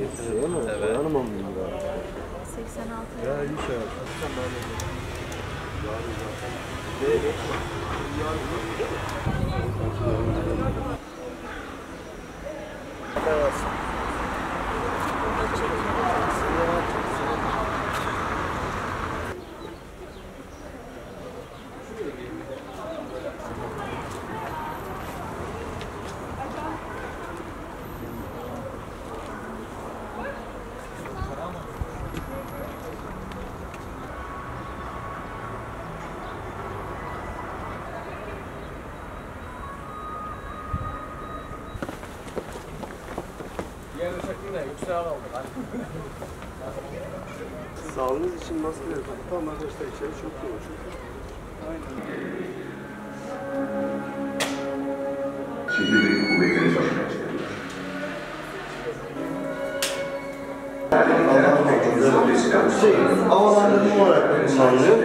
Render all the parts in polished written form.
Değil mi? Evet. Hanım mı? 86. Ya iyi şey yaptın. Sağlığınız için maske yapın. Tamam arkadaşlar, içeri çok yoğun. Çekirdek kuvvetleri başına çıkarıyor. Havalandırma olarak kullanılıyor.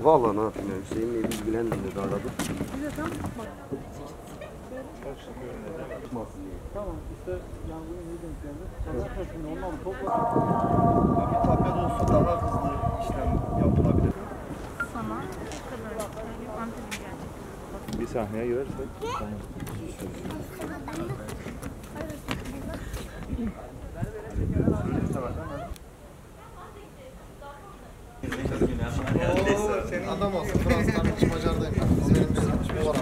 Vallahi ne yapayım ya, Hüseyin Bey'i bilgilendim dedi, aradım. Tamam işte yangının iyi denk geldi. Sonra şimdi ondan topla. Bir tapet olsa daha hızlı işlem yapılabilir. Sana Bir sahneye girersek. Senin adam olsun. Fransa'dan hiç Macar'dayım. İzmir'in bir var.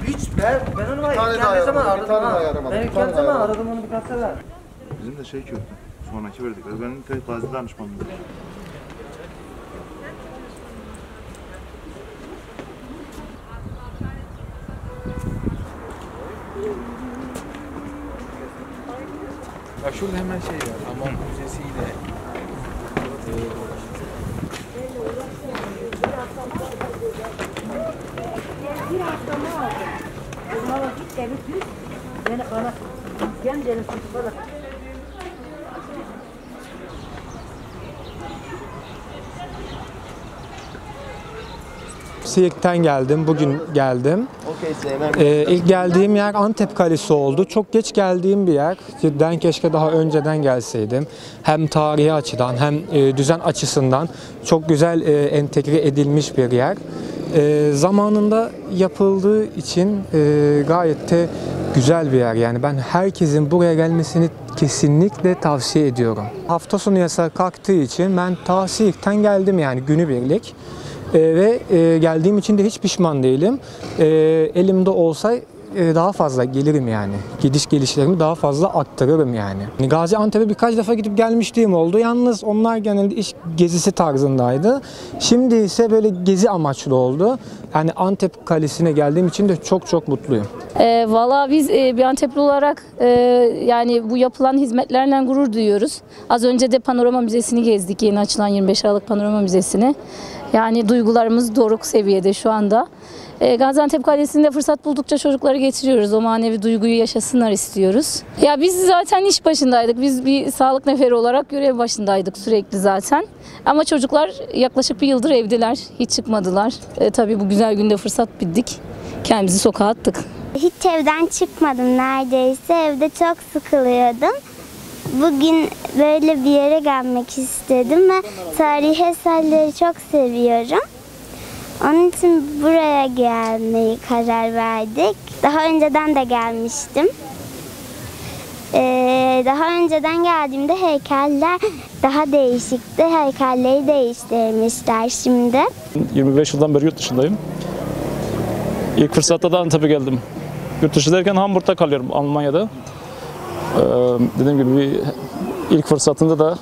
Hiç ben onu geldiği zaman aradım ha. Ben geldiği zaman aradım onu birkaç sefer. Bizim de şey kötü. Sonraki verdik. Özellikle gazi danışmanlığı. Ya şurada hemen şey var. Hamam müzesiyle bir haftamı aldım. Bana git demiş. Bana gel dedim bana. Siirt'ten geldim, bugün geldim. İlk geldiğim yer Antep Kalesi oldu. Çok geç geldiğim bir yer. Cidden keşke daha önceden gelseydim. Hem tarihi açıdan hem düzen açısından çok güzel entegre edilmiş bir yer. Zamanında yapıldığı için gayet de güzel bir yer. Yani ben herkesin buraya gelmesini kesinlikle tavsiye ediyorum. Hafta sonu yasağı kalktığı için ben ta Siirt'ten geldim yani günübirlik. Ve geldiğim için de hiç pişman değilim. Elimde olsa daha fazla gelirim yani. Gidiş gelişlerimi daha fazla aktarırım yani. Gaziantep'e birkaç defa gidip gelmişliğim oldu. Yalnız onlar genelde iş gezisi tarzındaydı. Şimdi ise böyle gezi amaçlı oldu. Yani Antep Kalesi'ne geldiğim için de çok mutluyum. Valla biz bir Antepli olarak yani bu yapılan hizmetlerle gurur duyuyoruz. Az önce de Panorama Müzesi'ni gezdik. Yeni açılan 25 Aralık Panorama Müzesi'ni. Yani duygularımız doruk seviyede şu anda. Gaziantep Kalesi'nde fırsat buldukça çocukları getiriyoruz. O manevi duyguyu yaşasınlar istiyoruz. Ya biz zaten iş başındaydık. Biz bir sağlık neferi olarak görev başındaydık sürekli zaten. Ama çocuklar yaklaşık bir yıldır evdeler. Hiç çıkmadılar. Tabii bu güzel günde fırsat bildik. Kendimizi sokağa attık. Hiç evden çıkmadım neredeyse. Evde çok sıkılıyordum. Bugün böyle bir yere gelmek istedim ve tarihi eserleri çok seviyorum. Onun için buraya gelmeyi karar verdik. Daha önceden de gelmiştim. Daha önceden geldiğimde heykeller daha değişikti. Heykelleri değiştirmişler şimdi. 25 yıldan beri yurt dışındayım. İlk fırsatta da Antep'e geldim. Yurt dışı derken Hamburg'da kalıyorum, Almanya'da. Dediğim gibi ilk fırsatında da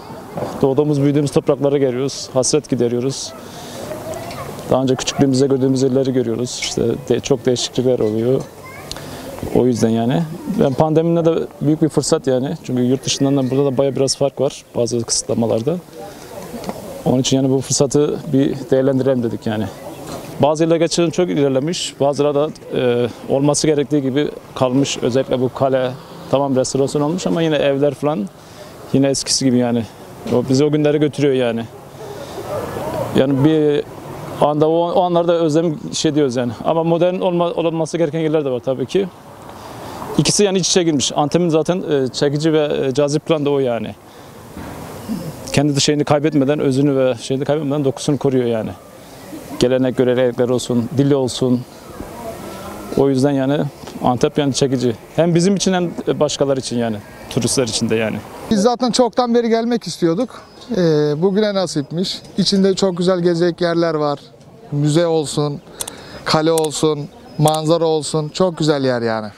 doğduğumuz, büyüdüğümüz topraklara geliyoruz, hasret gideriyoruz. Daha önce küçüklüğümüzde gördüğümüz yerleri görüyoruz. İşte çok değişiklikler oluyor. O yüzden yani. Ben pandemide de büyük bir fırsat yani. Çünkü yurt dışından da burada da bayağı biraz fark var bazı kısıtlamalarda. Onun için yani bu fırsatı bir değerlendirelim dedik yani. Bazı yerler gerçekten çok ilerlemiş, bazıları da olması gerektiği gibi kalmış. Özellikle bu kale tamam restorasyon olmuş ama yine evler falan yine eskisi gibi yani. O bizi o günlere götürüyor yani. Yani bir anda o anlarda özlem şey diyoruz yani. Ama modern olması gereken yerler de var tabii ki. İkisi yani iç içe girmiş. Antep'in zaten çekici ve cazip planı da o yani. Kendi şeyini kaybetmeden, özünü ve şeyini kaybetmeden dokusunu koruyor yani. Gelenek, görenekler olsun, dili olsun. O yüzden yani Antep yani çekici. Hem bizim için hem başkalar için yani. Turistler için de yani. Biz zaten çoktan beri gelmek istiyorduk. Bugüne nasipmiş. İçinde çok güzel gezecek yerler var. Müze olsun, kale olsun, manzara olsun. Çok güzel yer yani.